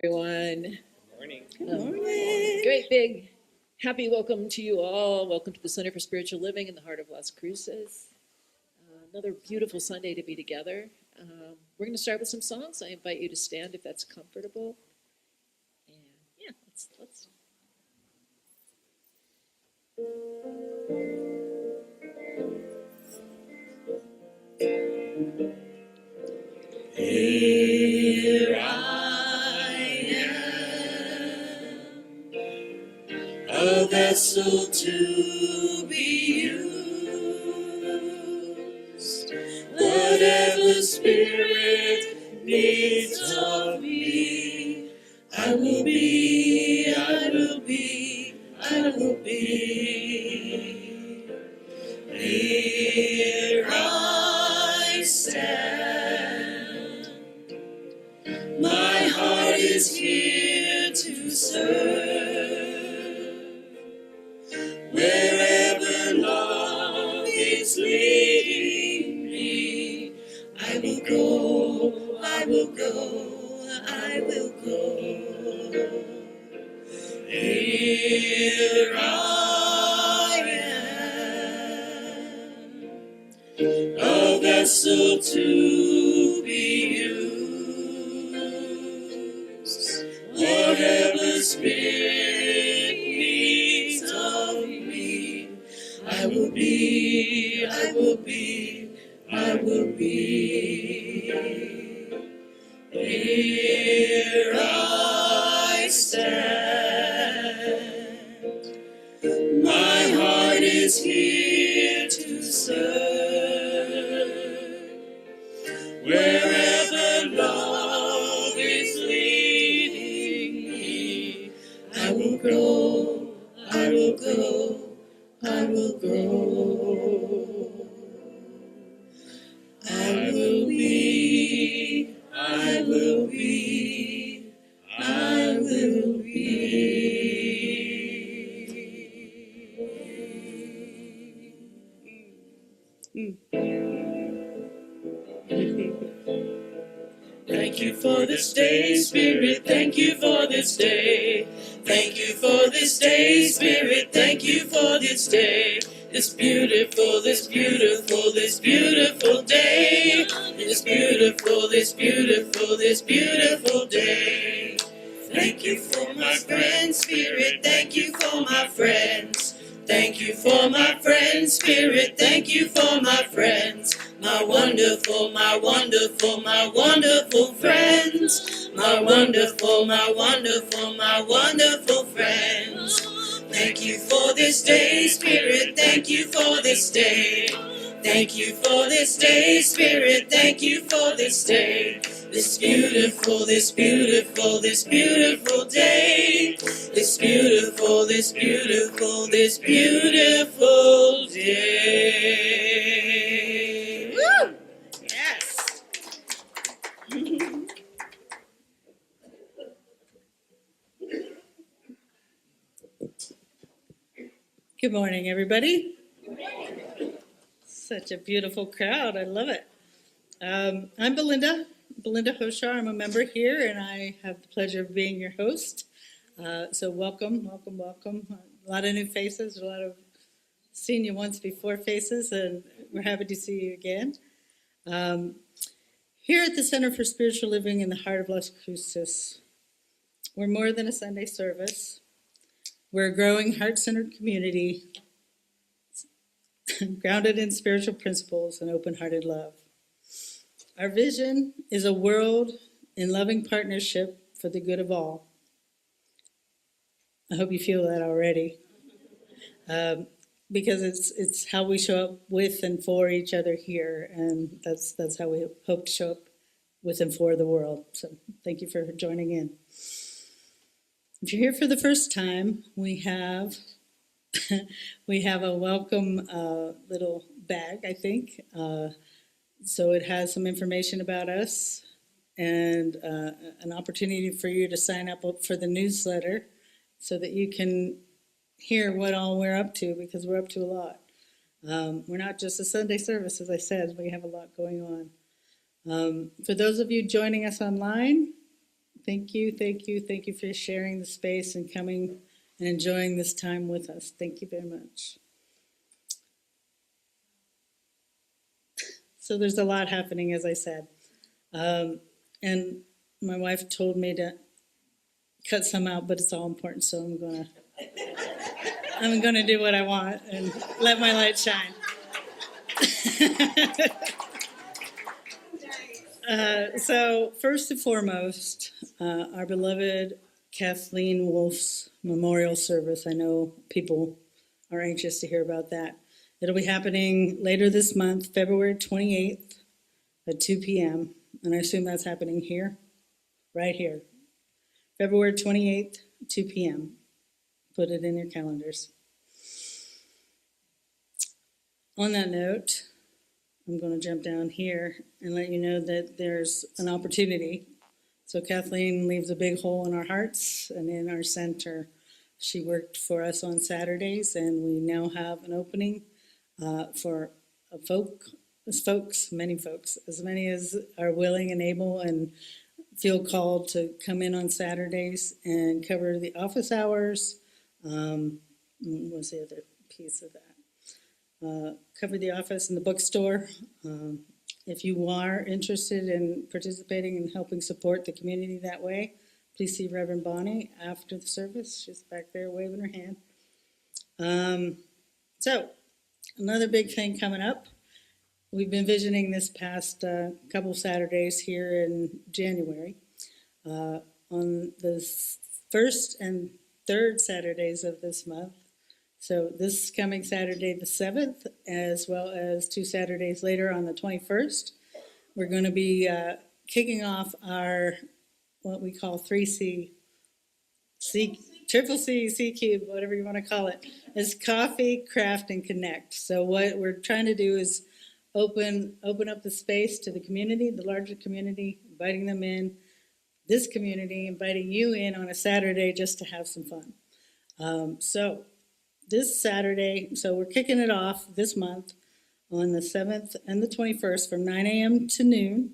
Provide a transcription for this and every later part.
Everyone. Good morning. Good morning. Great big happy welcome to you all. Welcome to the Center for Spiritual Living in the heart of Las Cruces. Another beautiful Sunday to be together. We're going to start with some songs. I invite you to stand if that's comfortable. And yeah, let's. Here I am, a vessel to be used. Whatever Spirit needs of me, I will be, I will be, I will be. Here I stand. My heart is here to serve. Wherever love is leading me, I will go, I will go, I will go. Here I am, a vessel to be used. Whatever Spirit needs of me, I will be, I will be, I will be. Here I stand. My heart is here to serve. Wherever love is leading me, I will go, I will go, I will go. I will be, I will be, I will be. Thank you for this day, Spirit, thank you for this day. Thank you for this day, Spirit, thank you for this day. This beautiful, this beautiful, this beautiful day. This beautiful, this beautiful, this beautiful day. Thank you for my friends, Spirit, thank you for my friends. Thank you for my friends, Spirit, thank you for my friends. My wonderful, my wonderful, my wonderful friends. My wonderful, my wonderful, my wonderful friends. Thank you for this day, Spirit, thank you for this day. Thank you for this day, Spirit, thank you for this day. This beautiful, this beautiful, this beautiful day. This beautiful, this beautiful, this beautiful day. Woo! Yes. Good morning, everybody. Such a beautiful crowd. I love it. I'm Belinda Hoshar. I'm a member here, and I have the pleasure of being your host. So welcome, welcome, welcome. A lot of new faces, a lot of seen you once before faces, and we're happy to see you again. Here at the Center for Spiritual Living in the heart of Las Cruces, we're more than a Sunday service. We're a growing heart-centered community grounded in spiritual principles and open-hearted love. Our vision is a world in loving partnership for the good of all. I hope you feel that already. Because it's how we show up with and for each other here, and that's how we hope to show up with and for the world. So thank you for joining in. If you're here for the first time, we have a welcome little bag, I think. So it has some information about us and an opportunity for you to sign up for the newsletter so that you can hear what all we're up to, because we're up to a lot. We're not just a Sunday service, as I said, we have a lot going on. For those of you joining us online, Thank you, thank you, thank you for sharing the space and coming and enjoying this time with us. Thank you very much. So there's a lot happening, as I said. And my wife told me to cut some out, but it's all important, so I'm gonna do what I want and let my light shine. So first and foremost, our beloved Kathleen Wolf's memorial service. I know people are anxious to hear about that. It'll be happening later this month, February 28th at 2 p.m. And I assume that's happening here, right here. February 28th, 2 p.m. Put it in your calendars. On that note, I'm going to jump down here and let you know that there's an opportunity. So Kathleen leaves a big hole in our hearts and in our center. She worked for us on Saturdays, and we now have an opening for many folks, as many as are willing and able and feel called to come in on Saturdays and cover the office hours. What was the other piece of that? Cover the office and the bookstore. If you are interested in participating and helping support the community that way, please see Reverend Bonnie after the service. She's back there waving her hand. So, another big thing coming up. We've been visioning this past couple Saturdays here in January. On the first and third Saturdays of this month. So this coming Saturday the 7th, as well as 2 Saturdays later on the 21st, we're going to be kicking off our, what we call 3C, triple C, C cube, whatever you want to call it. It's Coffee, Craft, and Connect. So what we're trying to do is open up the space to the community, the larger community, inviting them in, this community, inviting you in on a Saturday just to have some fun. So this Saturday, so we're kicking it off this month on the 7th and the 21st from 9 a.m. to noon.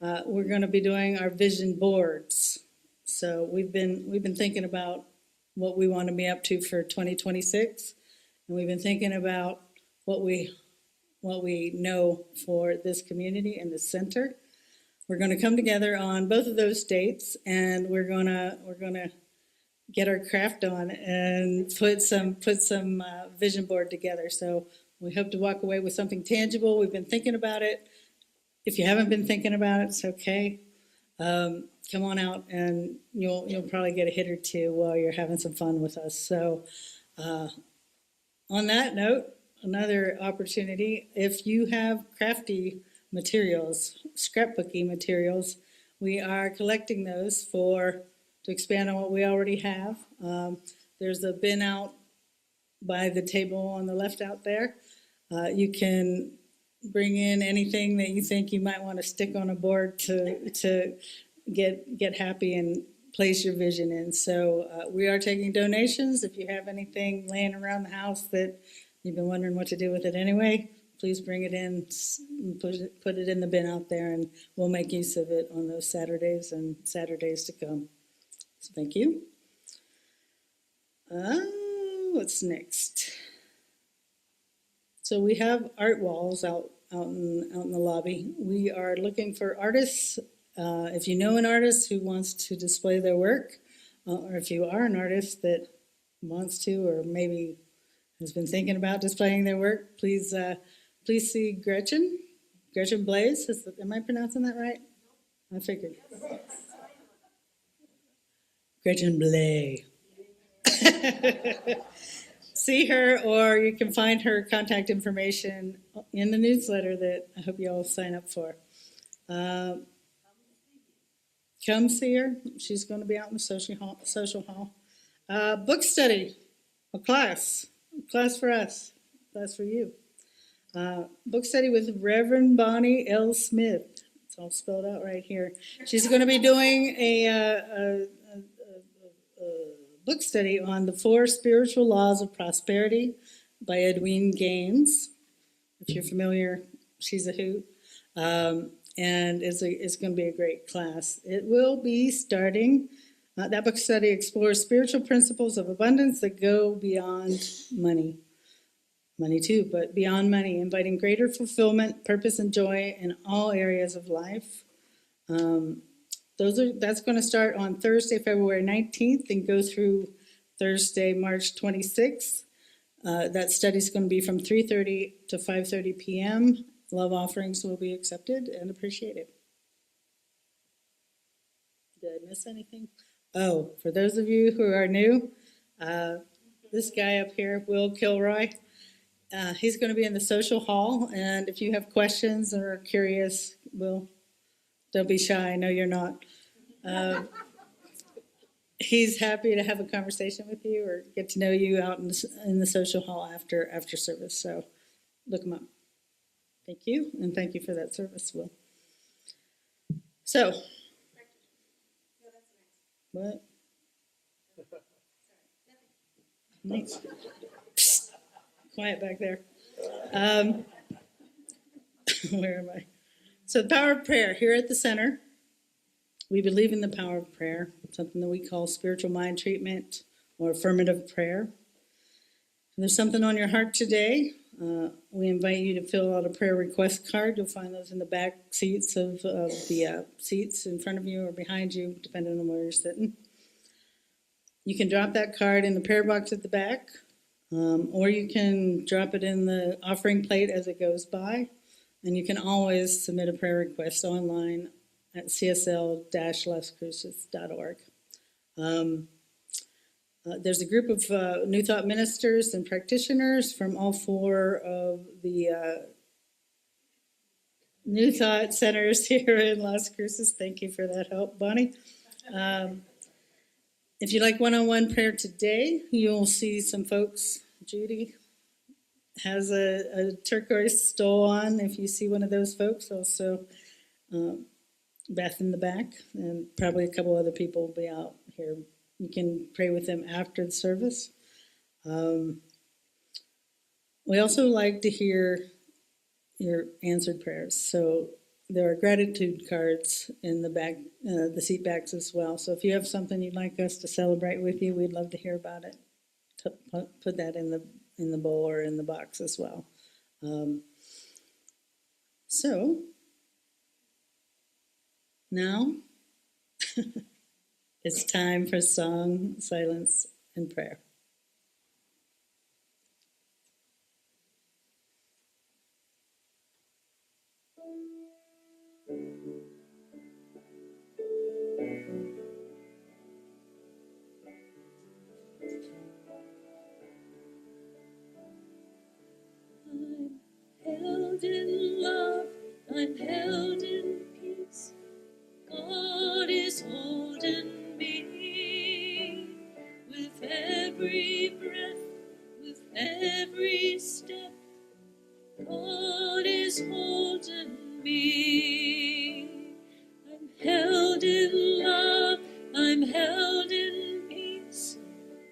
We're going to be doing our vision boards. So we've been thinking about what we want to be up to for 2026, and we've been thinking about what we know for this community and the center. We're going to come together on both of those dates, and we're gonna get our craft on and put some vision board together. So we hope to walk away with something tangible. We've been thinking about it. If you haven't been thinking about it, it's okay. Come on out, and you'll probably get a hit or two while you're having some fun with us. So on that note, another opportunity, if you have crafty materials, scrapbooky materials, we are collecting those to expand on what we already have. There's a bin out by the table on the left out there. You can bring in anything that you think you might want to stick on a board to get happy and place your vision in. So we are taking donations. If you have anything laying around the house that you've been wondering what to do with it anyway, please bring it in, put it in the bin out there, and we'll make use of it on those Saturdays and Saturdays to come. So thank you. What's next? So we have art walls out in the lobby. We are looking for artists. If you know an artist who wants to display their work, or if you are an artist that wants to, or maybe has been thinking about displaying their work, please see Gretchen Blaze. Am I pronouncing that right? I figured. Gretchen Blay. See her, or you can find her contact information in the newsletter that I hope you all sign up for. Come see her. She's going to be out in the social hall. Book study, a class for us, class for you. Book study with Reverend Bonnie L. Smith. It's all spelled out right here. She's going to be doing a book study on the 4 Spiritual Laws of Prosperity by Edwene Gaines. If you're familiar, she's a hoot. and it's going to be a great class. It will be starting. That book study explores spiritual principles of abundance that go beyond money. Money too, but beyond money, inviting greater fulfillment, purpose, and joy in all areas of life. That's going to start on Thursday, February 19th, and go through Thursday, March 26th. That study is going to be from 3:30 to 5:30 p.m. Love offerings will be accepted and appreciated. Did I miss anything? Oh, for those of you who are new, this guy up here, Will Kilroy, he's going to be in the social hall, and if you have questions or are curious, Will, don't be shy. I know you're not. He's happy to have a conversation with you or get to know you out in the social hall after service. So look him up. Thank you, and thank you for that service, Will. So, what? Psst, quiet back there. Where am I? So the power of prayer here at the center. We believe in the power of prayer, something that we call spiritual mind treatment or affirmative prayer. If there's something on your heart today, we invite you to fill out a prayer request card. You'll find those in the back seats of the seats in front of you or behind you, depending on where you're sitting. You can drop that card in the prayer box at the back, or you can drop it in the offering plate as it goes by. And you can always submit a prayer request online at CSL-LasCruces.org. There's a group of New Thought ministers and practitioners from all four of the New Thought centers here in Las Cruces. Thank you for that help, Bonnie. If you like one-on-one prayer today, you'll see some folks. Judy has a turquoise stole on. If you see one of those folks, also Beth in the back, and probably a couple other people will be out here. You can pray with them after the service. We also like to hear your answered prayers. So there are gratitude cards in the back, the seat backs as well. So if you have something you'd like us to celebrate with you, we'd love to hear about it. Put that in the bowl or in the box as well. So now it's time for song, silence, and prayer. I'm held in love, I'm held in peace. God is holding me with every breath, with every step. God is holding me. I'm held in love, I'm held in peace.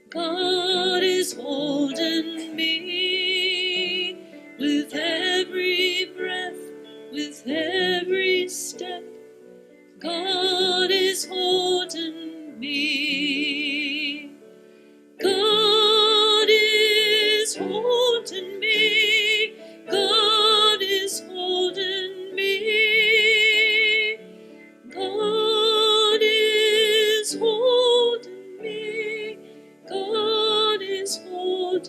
God is holding me with every breath, with every step. God is holding me. God is holding me. God is holding me. God is holding me. God is holding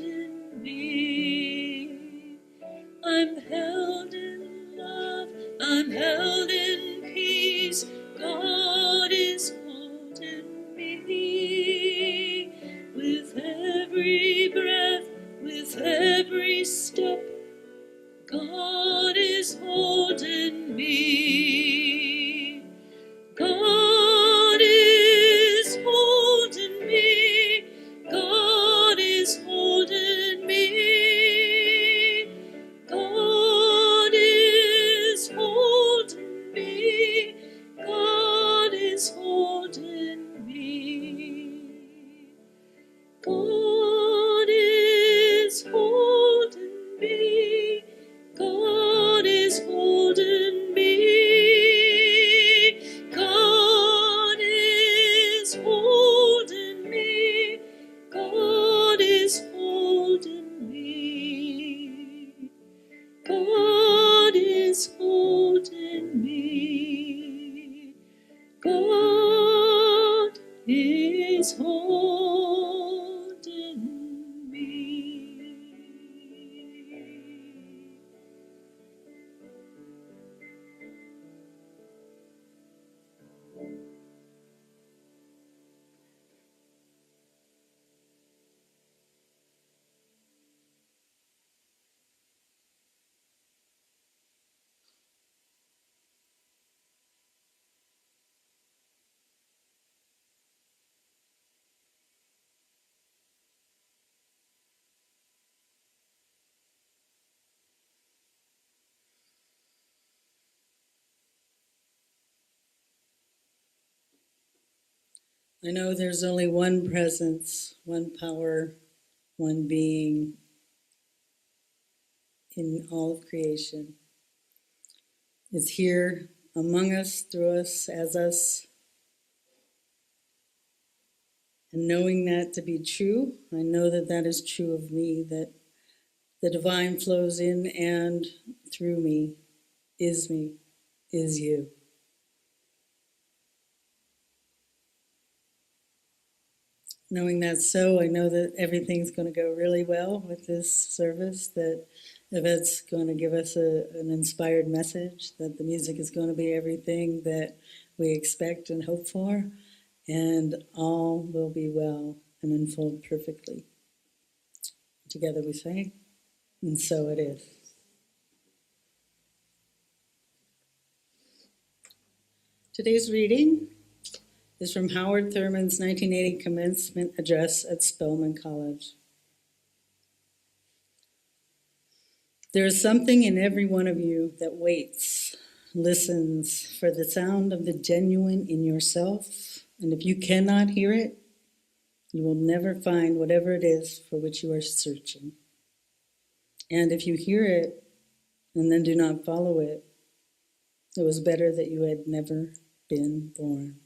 is holding me. I know there's only one presence, one power, one being in all of creation. It's here among us, through us, as us. And knowing that to be true, I know that that is true of me, that the divine flows in and through me, is you. Knowing that's so, I know that everything's going to go really well with this service, that Yvette's going to give us an inspired message, that the music is going to be everything that we expect and hope for, and all will be well and unfold perfectly. Together we say, and so it is. Today's reading is from Howard Thurman's 1980 commencement address at Spelman College. There is something in every one of you that waits, listens for the sound of the genuine in yourself, and if you cannot hear it, you will never find whatever it is for which you are searching. And if you hear it and then do not follow it, it was better that you had never been born.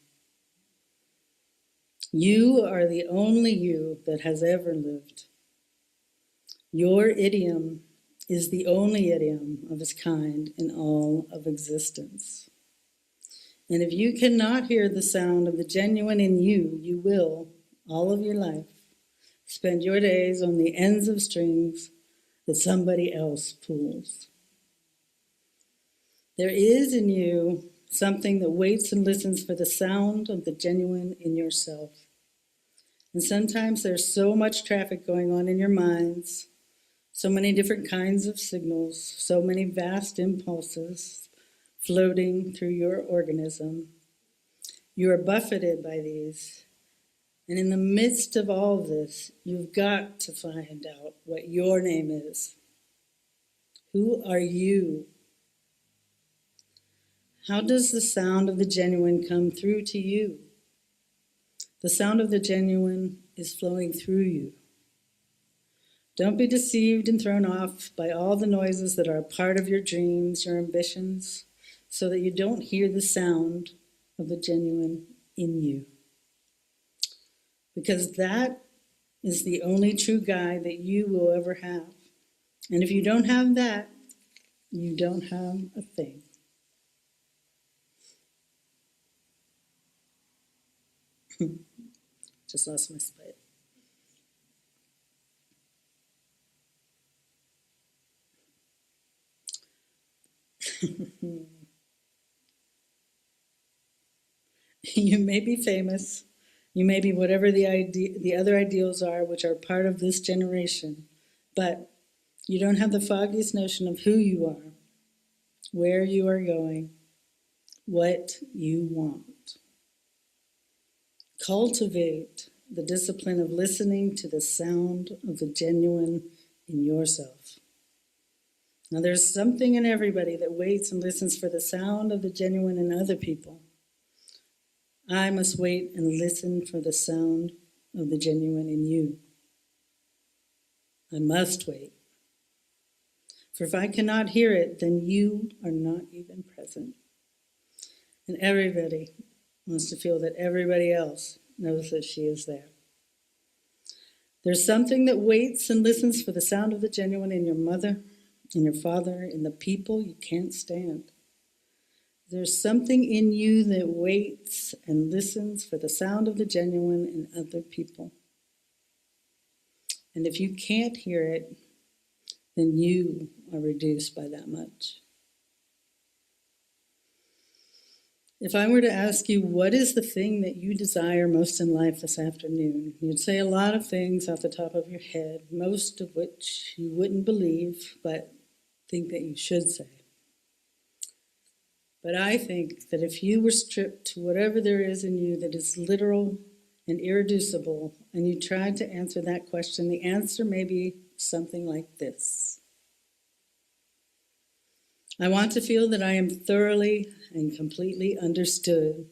You are the only you that has ever lived. Your idiom is the only idiom of its kind in all of existence. And if you cannot hear the sound of the genuine in you, you will, all of your life, spend your days on the ends of strings that somebody else pulls. There is in you something that waits and listens for the sound of the genuine in yourself. And sometimes there's so much traffic going on in your minds, so many different kinds of signals, so many vast impulses floating through your organism. You are buffeted by these. And in the midst of all of this, you've got to find out what your name is. Who are you? How does the sound of the genuine come through to you? The sound of the genuine is flowing through you. Don't be deceived and thrown off by all the noises that are a part of your dreams, your ambitions, so that you don't hear the sound of the genuine in you. Because that is the only true guide that you will ever have. And if you don't have that, you don't have a thing. Just lost my spit. You may be famous. You may be whatever the other ideals are, which are part of this generation. But you don't have the foggiest notion of who you are, where you are going, what you want. Cultivate the discipline of listening to the sound of the genuine in yourself. Now, there's something in everybody that waits and listens for the sound of the genuine in other people. I must wait and listen for the sound of the genuine in you. I must wait. For if I cannot hear it, then you are not even present. And everybody wants to feel that everybody else knows that she is there. There's something that waits and listens for the sound of the genuine in your mother, in your father, in the people you can't stand. There's something in you that waits and listens for the sound of the genuine in other people. And if you can't hear it, then you are reduced by that much. If I were to ask you, what is the thing that you desire most in life this afternoon? You'd say a lot of things off the top of your head, most of which you wouldn't believe, but think that you should say. But I think that if you were stripped to whatever there is in you that is literal and irreducible, and you tried to answer that question, the answer may be something like this. I want to feel that I am thoroughly and completely understood,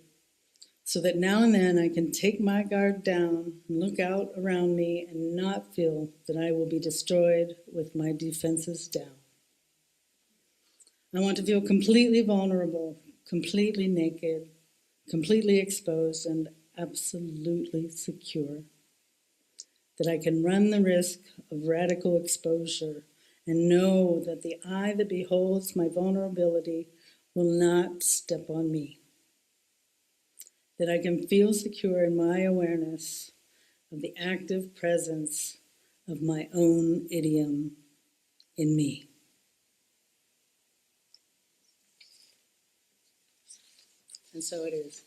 so that now and then I can take my guard down and look out around me and not feel that I will be destroyed with my defenses down. I want to feel completely vulnerable, completely naked, completely exposed, and absolutely secure. That I can run the risk of radical exposure and know that the eye that beholds my vulnerability will not step on me. That I can feel secure in my awareness of the active presence of my own idiom in me. And so it is.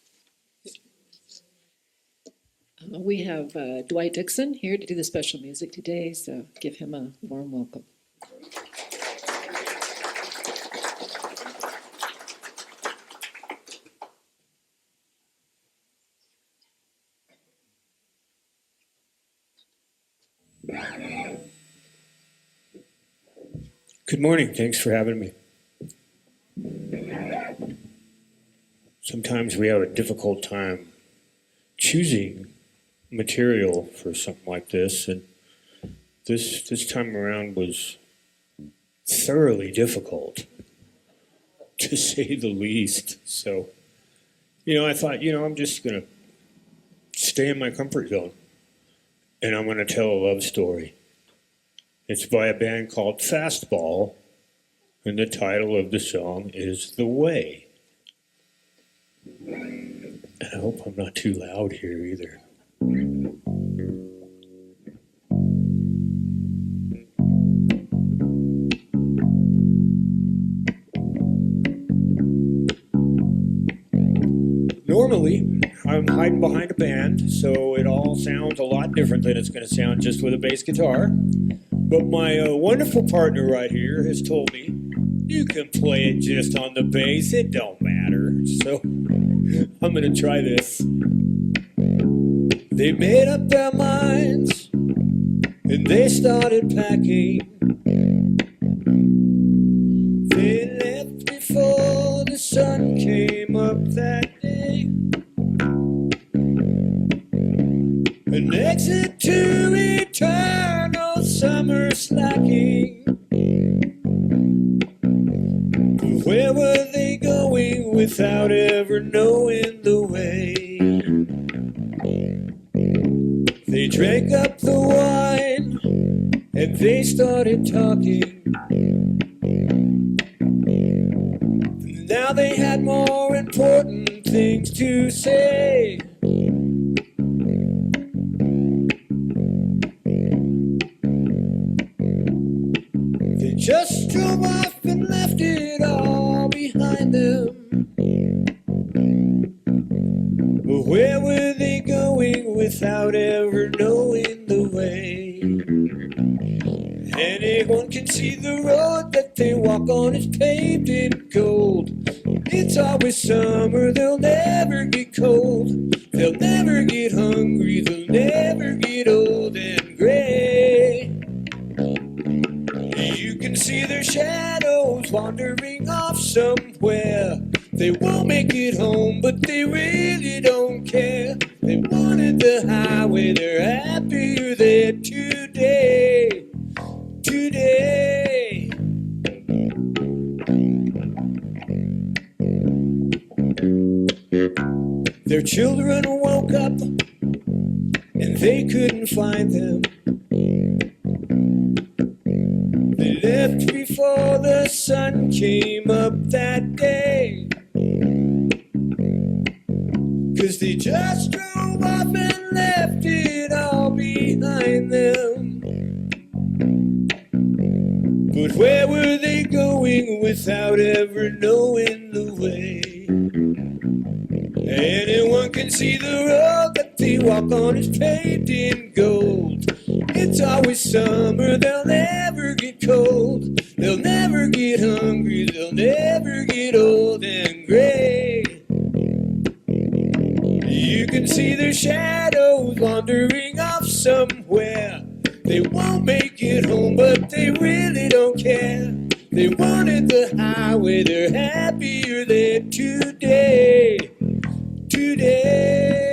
We have Dwight Dixon here to do the special music today, so give him a warm welcome. Good morning. Thanks for having me. Sometimes we have a difficult time choosing material for something like this, and this time around was thoroughly difficult, to say the least. So, I thought, I'm just going to stay in my comfort zone, and I'm going to tell a love story. It's by a band called Fastball, and the title of the song is The Way. And I hope I'm not too loud here either. Normally, I'm hiding behind a band, so it all sounds a lot different than it's going to sound just with a bass guitar. But my wonderful partner right here has told me, you can play it just on the bass, it don't matter. So I'm going to try this. They made up their minds, and they started packing. They left before the sun came up that day. An exit to eternal summer slacking. But where were they going without ever knowing the way? They drank up the wine and they started talking. Now they had more important things to say. They just drove off and left it all behind them. But where were they going without ever knowing the way? Anyone can see the road that they walk on is paved in gold. It's always summer, they'll never get cold. They'll never get hungry, they'll never get old and gray. You can see their shadows wandering off somewhere. They won't make it home, but they really don't care. They wanted the highway, they're happier there today. Today. Their children woke up and they couldn't find them. They left before the sun came up that day. 'cause they just drove off and left it all behind them. But where were they going without ever knowing the way? Anyone can see the road that they walk on is paved in gold. It's always summer, they'll never get cold. They'll never get hungry, they'll never get old and gray. You can see their shadows wandering off somewhere. They won't make it home, but they really don't care. They wanted the highway, they're happier there today. Today.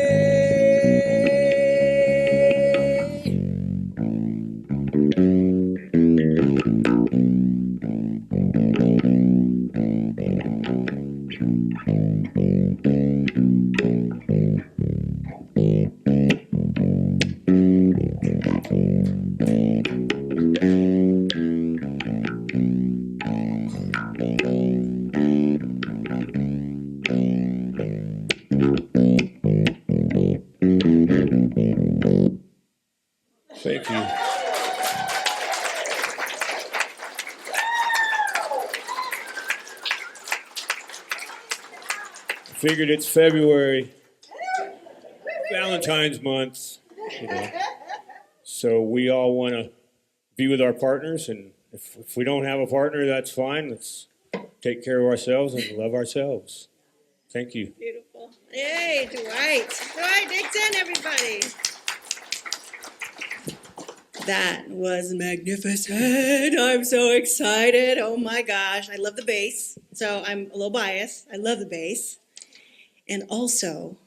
Thank you. Figured it's February, Valentine's month, you know. So we all want to be with our partners, and if we don't have a partner, that's fine. Let's take care of ourselves and love ourselves. Thank you. Beautiful. Yay, Dwight. Dwight Dixon, everybody. That was magnificent. I'm so excited. Oh my gosh. I love the bass. So I'm a little biased. I love the bass. And also,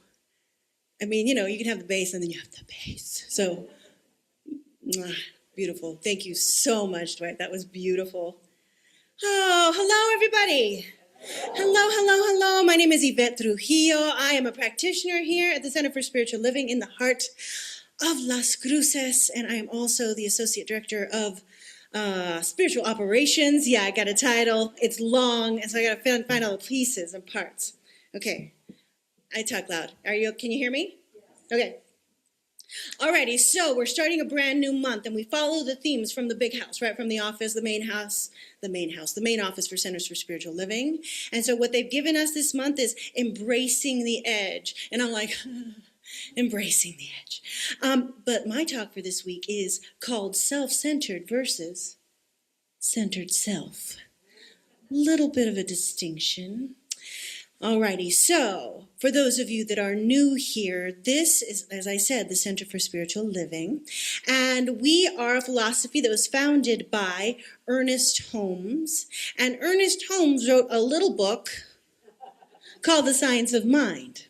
I mean, you know, you can have the bass and then you have the bass. So, beautiful. Thank you so much, Dwight. That was beautiful. Oh, hello, everybody. Hello, hello, hello. My name is Yvette Trujillo. I am a practitioner here at the Center for Spiritual Living in the heart of Las Cruces, and I am also the Associate Director of Spiritual Operations. Yeah, I got a title. It's long, and so I got to find all the pieces and parts. Okay, I talk loud. Can you hear me? Okay. Alrighty, so we're starting a brand new month, and we follow the themes from the big house, right? From the office, the main office for Centers for Spiritual Living. And so what they've given us this month is embracing the edge. And I'm like, embracing the edge. But my talk for this week is called self-centered versus centered self. Little bit of a distinction. Alrighty, so for those of you that are new here, this is, as I said, the Center for Spiritual Living, and we are a philosophy that was founded by Ernest Holmes, and Ernest Holmes wrote a little book called The Science of Mind.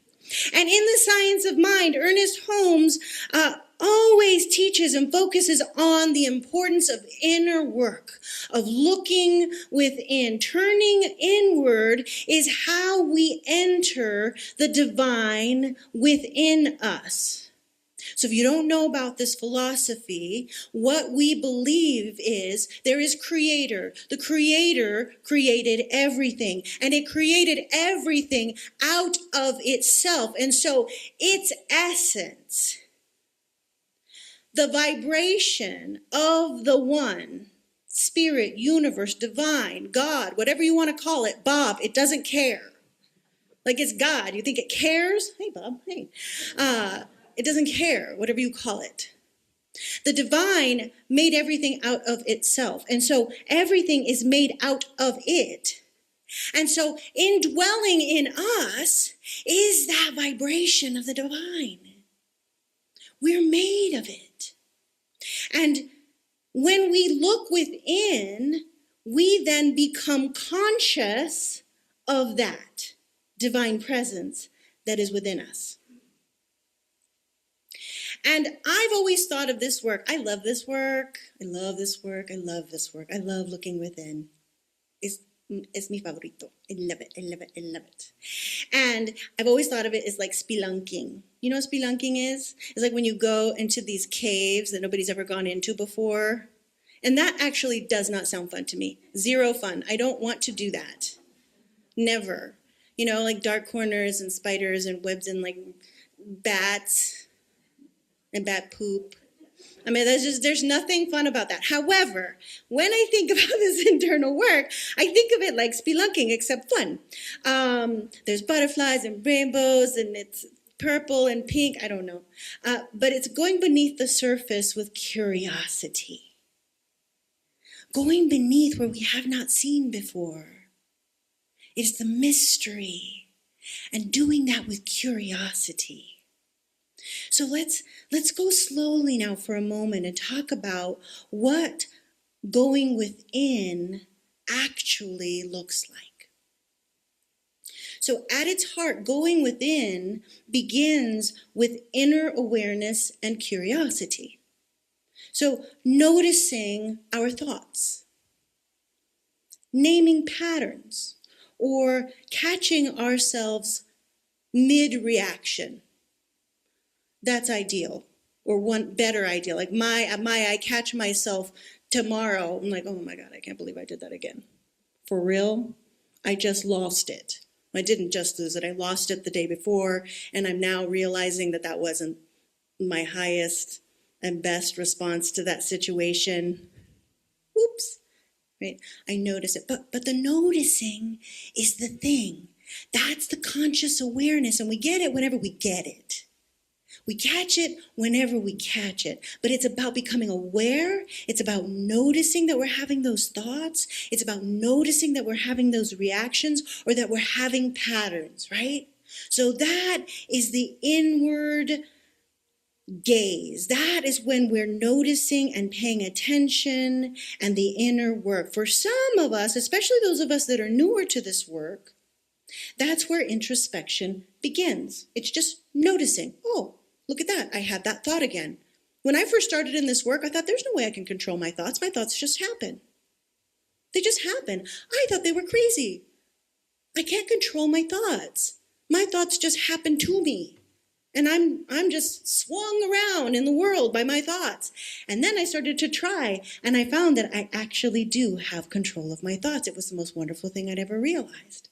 And in The Science of Mind, Ernest Holmes always teaches and focuses on the importance of inner work, of looking within. Turning inward is how we enter the divine within us. So if you don't know about this philosophy, what we believe is there is Creator. The Creator created everything, and it created everything out of itself. And so its essence, the vibration of the one, spirit, universe, divine, God, whatever you want to call it, Bob, it doesn't care. Like it's God. You think it cares? Hey, Bob, hey. It doesn't care, whatever you call it. The divine made everything out of itself. And so everything is made out of it. And so indwelling in us is that vibration of the divine. We're made of it. And when we look within, we then become conscious of that divine presence that is within us. And I've always thought of this work. I love this work. I love this work. I love this work. I love looking within. Es mi favorito. I love it. I love it. I love it. And I've always thought of it as like spelunking. You know what spelunking is? It's like when you go into these caves that nobody's ever gone into before. And that actually does not sound fun to me. Zero fun. I don't want to do that. Never. You know, like dark corners and spiders and webs and like bats and bat poop. I mean, there's nothing fun about that. However, when I think about this internal work, I think of it like spelunking, except fun. There's butterflies and rainbows, and it's purple and pink, I don't know. But it's going beneath the surface with curiosity. Going beneath where we have not seen before. It's the mystery, and doing that with curiosity. So let's go slowly now for a moment and talk about what going within actually looks like. So at its heart, going within begins with inner awareness and curiosity. So noticing our thoughts, naming patterns, or catching ourselves mid-reaction. That's ideal, or one better ideal. Like I catch myself tomorrow. I'm like, oh my God, I can't believe I did that again. For real? I just lost it. I didn't just lose it. I lost it the day before, and I'm now realizing that that wasn't my highest and best response to that situation. Oops. Right? I notice it. But the noticing is the thing. That's the conscious awareness, and we get it whenever we get it. We catch it whenever we catch it. But it's about becoming aware. It's about noticing that we're having those thoughts. It's about noticing that we're having those reactions or that we're having patterns, right? So that is the inward gaze. That is when we're noticing and paying attention and the inner work. For some of us, especially those of us that are newer to this work, that's where introspection begins. It's just noticing. Oh, look at that. I had that thought again. When I first started in this work, I thought there's no way I can control my thoughts. My thoughts just happen. They just happen. I thought they were crazy. I can't control my thoughts. My thoughts just happen to me. And I'm just swung around in the world by my thoughts. And then I started to try, and I found that I actually do have control of my thoughts. It was the most wonderful thing I'd ever realized.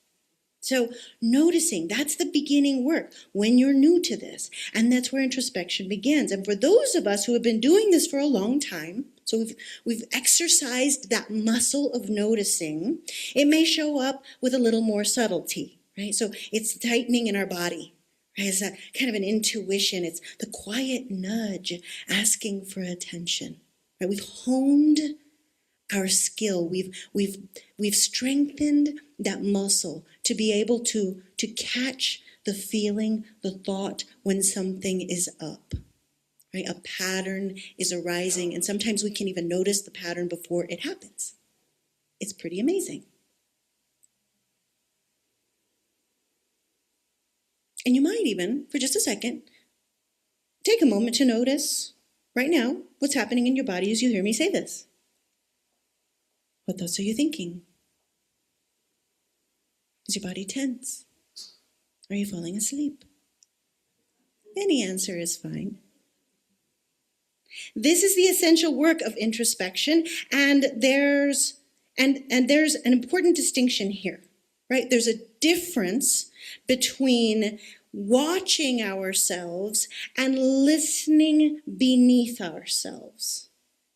So noticing, that's the beginning work when you're new to this. And that's where introspection begins. And for those of us who have been doing this for a long time, so we've exercised that muscle of noticing, it may show up with a little more subtlety, right? So it's tightening in our body. Right? It's a kind of an intuition. It's the quiet nudge asking for attention. Right? We've honed our skill. We've strengthened that muscle to be able to catch the feeling, the thought when something is up. Right? A pattern is arising, and sometimes we can even notice the pattern before it happens. It's pretty amazing. And you might even, for just a second, take a moment to notice right now what's happening in your body as you hear me say this. What thoughts are you thinking? Is your body tense? Are you falling asleep? Any answer is fine. This is the essential work of introspection, and there's an important distinction here, right? There's a difference between watching ourselves and listening beneath ourselves.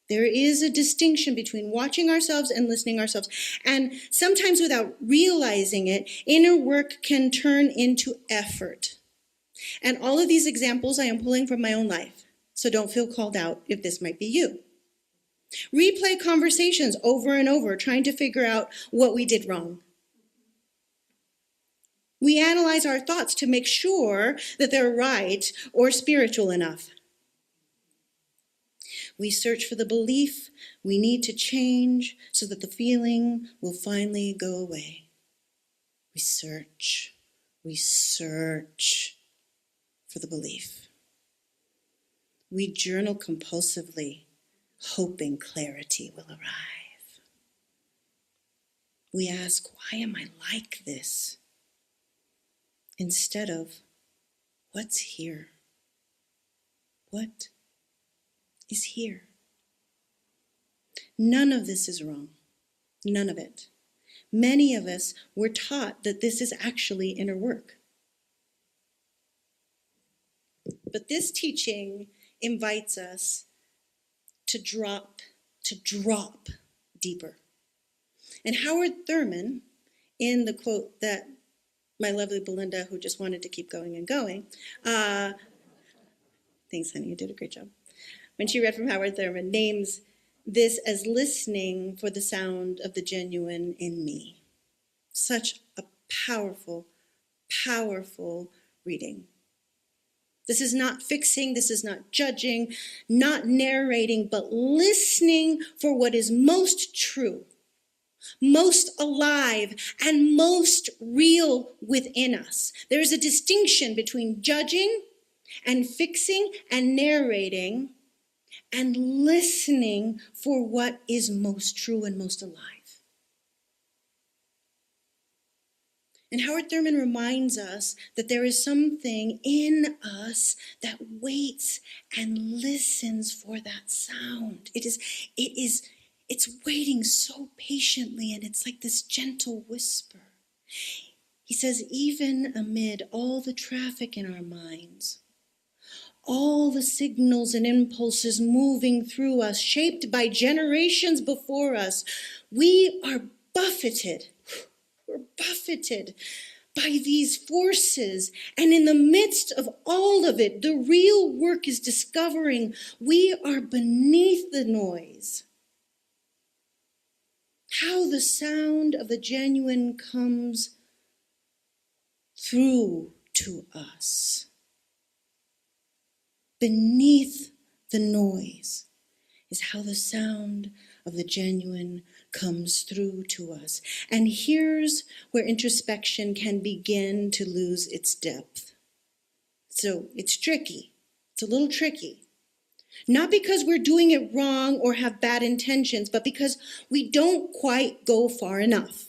There is a distinction between watching ourselves and listening ourselves. And sometimes without realizing it, inner work can turn into effort. And all of these examples I am pulling from my own life. So don't feel called out if this might be you. Replay conversations over and over, trying to figure out what we did wrong. We analyze our thoughts to make sure that they're right or spiritual enough. We search for the belief we need to change so that the feeling will finally go away. We search for the belief. We journal compulsively, hoping clarity will arrive. We ask, why am I like this? Instead of, what's here? What is here? None of this is wrong. None of it. Many of us were taught that this is actually inner work. But this teaching invites us to drop deeper. And Howard Thurman, in the quote that my lovely Belinda, who just wanted to keep going and going, thanks, honey, you did a great job. When she read from Howard Thurman, names this as listening for the sound of the genuine in me. Such a powerful, powerful reading. This is not fixing, this is not judging, not narrating, but listening for what is most true, most alive, and most real within us. There is a distinction between judging and fixing and narrating and listening for what is most true and most alive. And Howard Thurman reminds us that there is something in us that waits and listens for that sound. It's waiting so patiently, and it's like this gentle whisper. He says, even amid all the traffic in our minds, all the signals and impulses moving through us, shaped by generations before us, we are buffeted. We're buffeted by these forces. And in the midst of all of it, the real work is discovering we are beneath the noise. How the sound of the genuine comes through to us. Beneath the noise is how the sound of the genuine comes through to us. And here's where introspection can begin to lose its depth. So it's tricky. It's a little tricky. Not because we're doing it wrong or have bad intentions, but because we don't quite go far enough.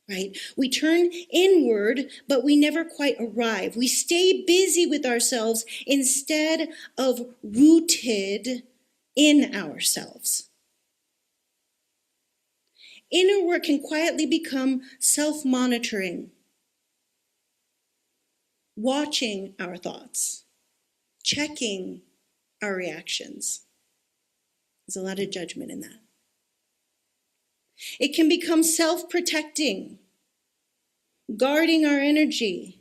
Right? We turn inward, but we never quite arrive. We stay busy with ourselves instead of rooted in ourselves. Inner work can quietly become self-monitoring, watching our thoughts, checking our reactions. There's a lot of judgment in that. It can become self-protecting, guarding our energy,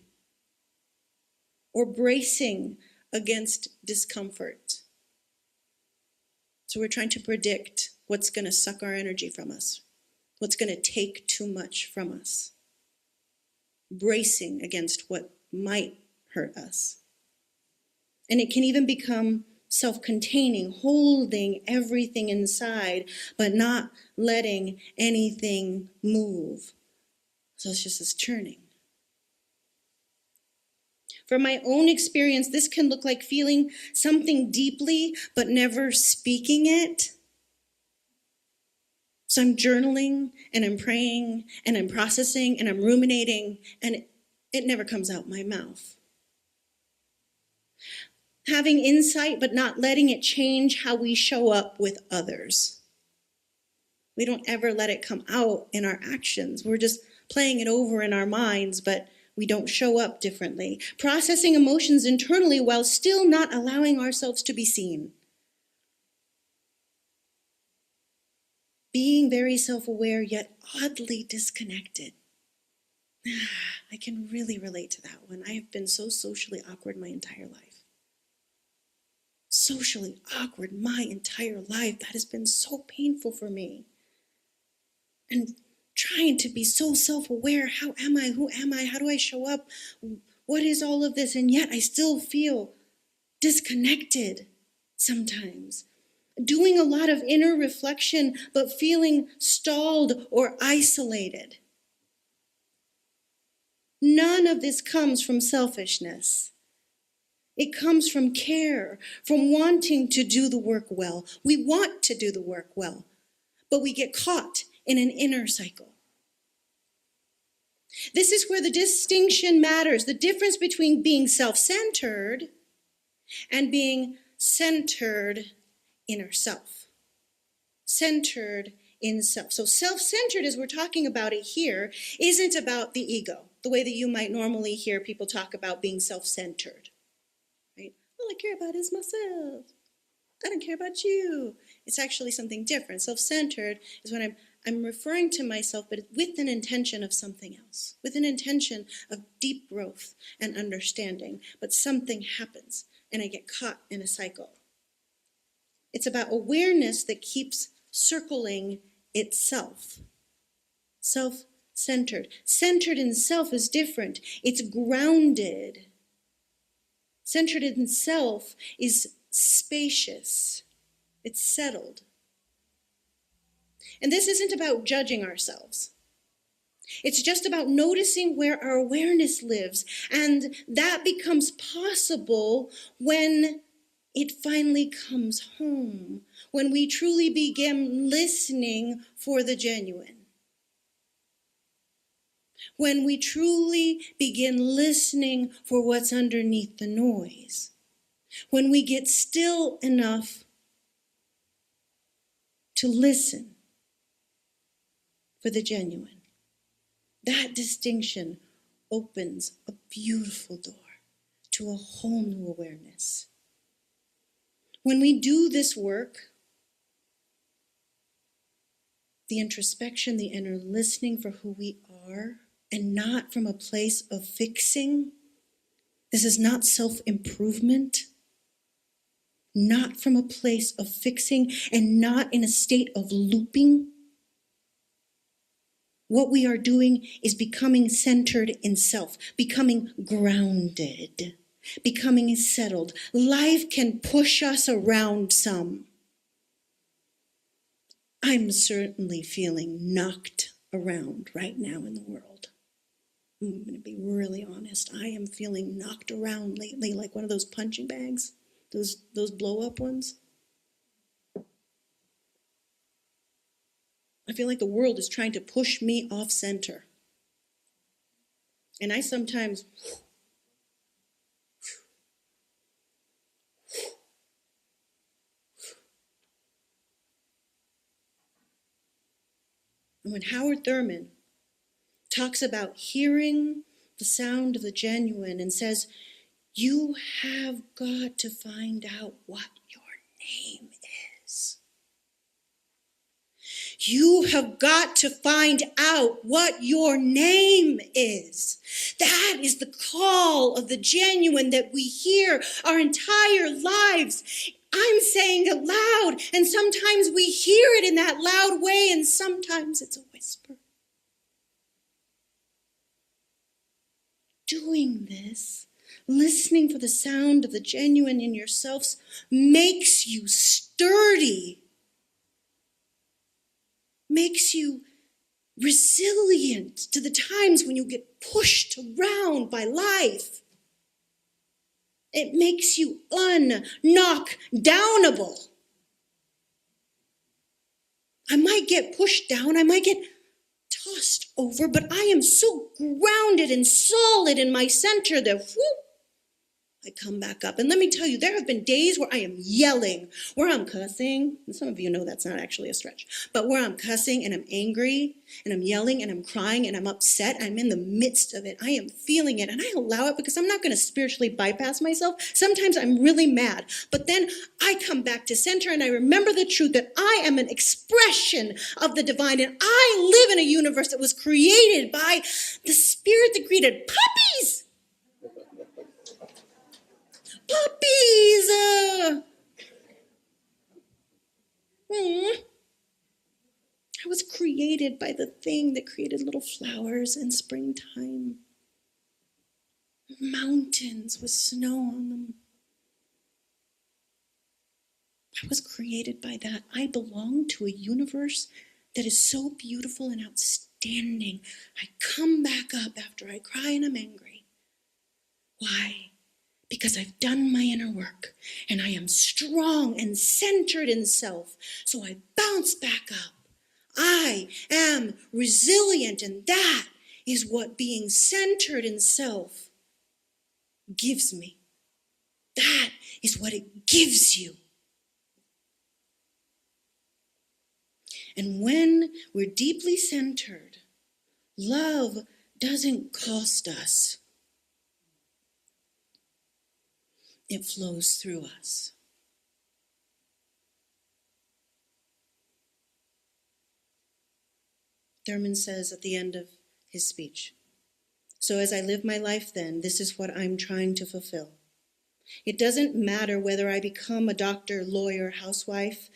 or bracing against discomfort. So we're trying to predict what's going to suck our energy from us, what's going to take too much from us, bracing against what might hurt us. And it can even become self-containing, holding everything inside, but not letting anything move. So it's just this churning. From my own experience, this can look like feeling something deeply, but never speaking it. So I'm journaling, and I'm praying, and I'm processing, and I'm ruminating, and it never comes out my mouth. Having insight, but not letting it change how we show up with others. We don't ever let it come out in our actions. We're just playing it over in our minds, but we don't show up differently. Processing emotions internally while still not allowing ourselves to be seen. Being very self-aware, yet oddly disconnected. I can really relate to that one. I have been so socially awkward my entire life. Socially awkward my entire life. That has been so painful for me. And trying to be so self-aware. How am I? Who am I? How do I show up? What is all of this? And yet I still feel disconnected sometimes. Doing a lot of inner reflection, but feeling stalled or isolated. None of this comes from selfishness. It comes from care, from wanting to do the work well. We want to do the work well, but we get caught in an inner cycle. This is where the distinction matters, the difference between being self-centered and being centered inner self. Centered in self. So self-centered, as we're talking about it here, isn't about the ego, the way that you might normally hear people talk about being self-centered. Right? All I care about is myself. I don't care about you. It's actually something different. Self-centered is when I'm referring to myself, but with an intention of something else, with an intention of deep growth and understanding. But something happens, and I get caught in a cycle. It's about awareness that keeps circling itself. Self-centered. Centered in self is different. It's grounded. Centered in self is spacious. It's settled. And this isn't about judging ourselves. It's just about noticing where our awareness lives. And that becomes possible when it finally comes home, when we truly begin listening for the genuine. When we truly begin listening for what's underneath the noise. When we get still enough to listen for the genuine. That distinction opens a beautiful door to a whole new awareness. When we do this work, the introspection, the inner listening for who we are, and not from a place of fixing, this is not self-improvement, not from a place of fixing, and not in a state of looping. What we are doing is becoming centered in self, becoming grounded, becoming settled. Life can push us around some. I'm certainly feeling knocked around right now in the world. I'm going to be really honest. I am feeling knocked around lately like one of those punching bags, those blow-up ones. I feel like the world is trying to push me off center. And I sometimes and when Howard Thurman talks about hearing the sound of the genuine and says, you have got to find out what your name is. You have got to find out what your name is. That is the call of the genuine that we hear our entire lives. I'm saying it loud, and sometimes we hear it in that loud way, and sometimes it's a whisper. Doing this, listening for the sound of the genuine in yourselves, makes you sturdy. Makes you resilient to the times when you get pushed around by life. It makes you unknockdownable. I might get pushed down, I might get tossed over, but I am so grounded and solid in my center that whoop, I come back up. And let me tell you, there have been days where I am yelling, where I'm cussing. And some of you know that's not actually a stretch. But where I'm cussing and I'm angry and I'm yelling and I'm crying and I'm upset. I'm in the midst of it. I am feeling it. And I allow it because I'm not going to spiritually bypass myself. Sometimes I'm really mad. But then I come back to center and I remember the truth that I am an expression of the divine. And I live in a universe that was created by the spirit that created puppies. Puppies! I was created by the thing that created little flowers in springtime. Mountains with snow on them. I was created by that. I belong to a universe that is so beautiful and outstanding. I come back up after I cry and I'm angry. Why? Because I've done my inner work and I am strong and centered in self. So I bounce back up. I am resilient, and that is what being centered in self gives me. That is what it gives you. And when we're deeply centered, love doesn't cost us. It flows through us. Thurman says at the end of his speech, "So as I live my life then, this is what I'm trying to fulfill. It doesn't matter whether I become a doctor, lawyer, housewife.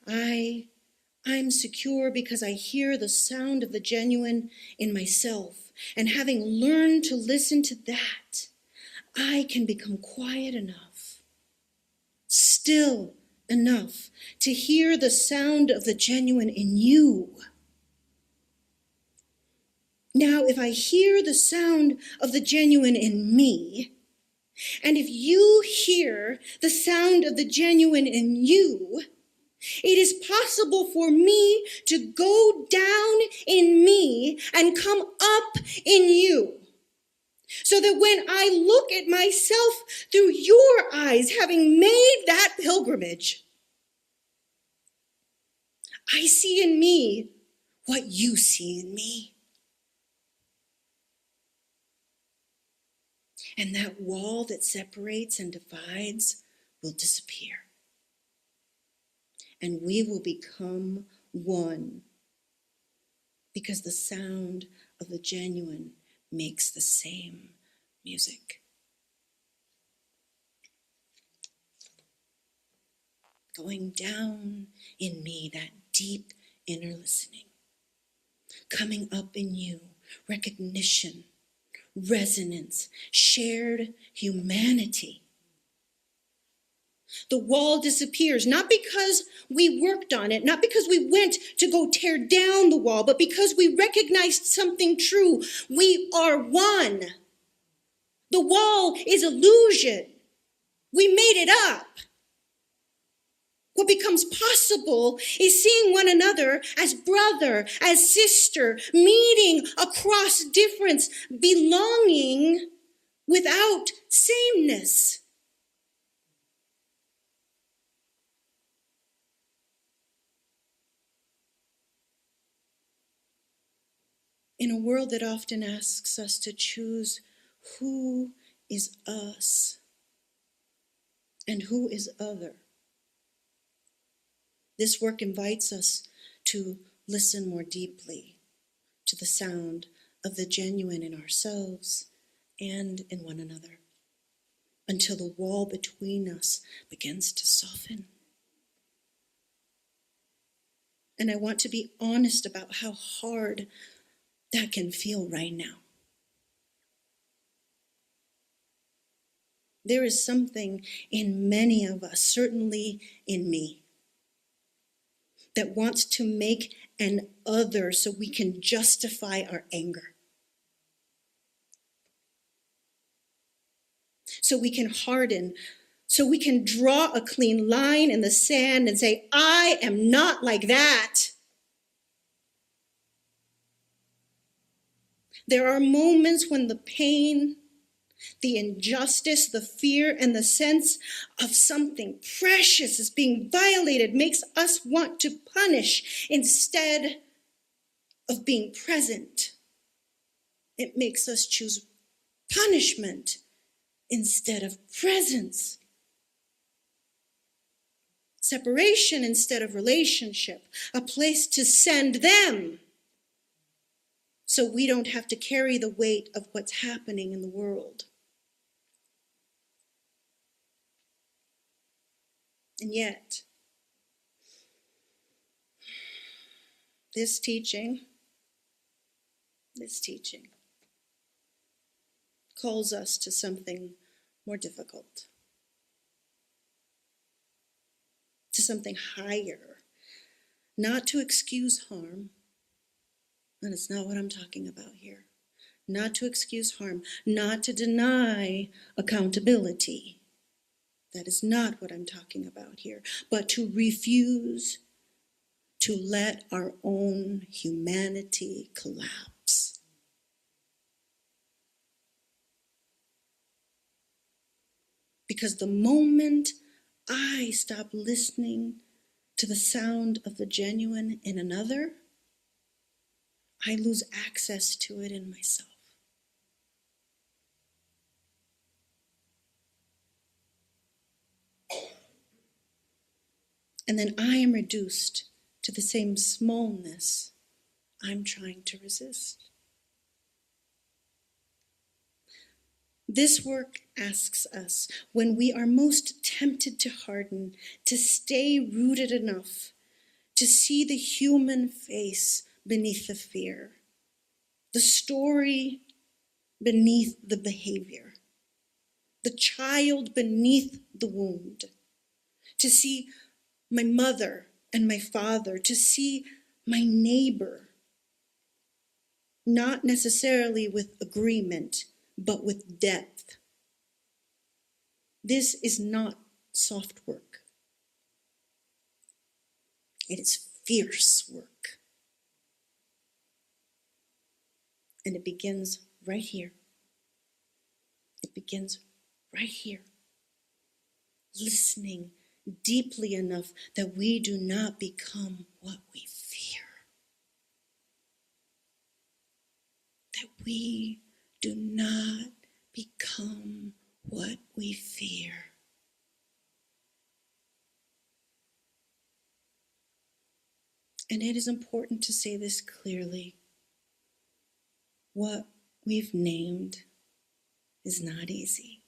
I'm secure because I hear the sound of the genuine in myself. And having learned to listen to that, I can become quiet enough, still enough to hear the sound of the genuine in you. Now, if I hear the sound of the genuine in me, and if you hear the sound of the genuine in you, it is possible for me to go down in me and come up in you. So that when I look at myself through your eyes, having made that pilgrimage, I see in me what you see in me. And that wall that separates and divides will disappear. And we will become one. Because the sound of the genuine makes the same music. Going down in me, that deep inner listening. Coming up in you, recognition, resonance, shared humanity. The wall disappears, not because we worked on it, not because we went to go tear down the wall, but because we recognized something true. We are one. The wall is illusion. We made it up. What becomes possible is seeing one another as brother, as sister, meeting across difference, belonging without sameness. In a world that often asks us to choose who is us and who is other, this work invites us to listen more deeply to the sound of the genuine in ourselves and in one another, until the wall between us begins to soften. And I want to be honest about how hard that can feel right now. There is something in many of us, certainly in me, that wants to make an other so we can justify our anger. So we can harden, so we can draw a clean line in the sand and say, I am not like that. There are moments when the pain, the injustice, the fear, and the sense of something precious is being violated makes us want to punish instead of being present. It makes us choose punishment instead of presence. Separation instead of relationship. A place to send them so we don't have to carry the weight of what's happening in the world. And yet, this teaching calls us to something more difficult, to something higher, not to excuse harm, and it's not what I'm talking about here, not to excuse harm, not to deny accountability. That is not what I'm talking about here, but to refuse to let our own humanity collapse. Because the moment I stop listening to the sound of the genuine in another, I lose access to it in myself. And then I am reduced to the same smallness I'm trying to resist. This work asks us, when we are most tempted to harden, to stay rooted enough to see the human face beneath the fear, the story beneath the behavior, the child beneath the wound, to see my mother and my father, to see my neighbor, not necessarily with agreement, but with depth. This is not soft work. It is fierce work. And it begins right here. It begins right here. Listening deeply enough that we do not become what we fear. That we do not become what we fear. And it is important to say this clearly. What we've named is not easy.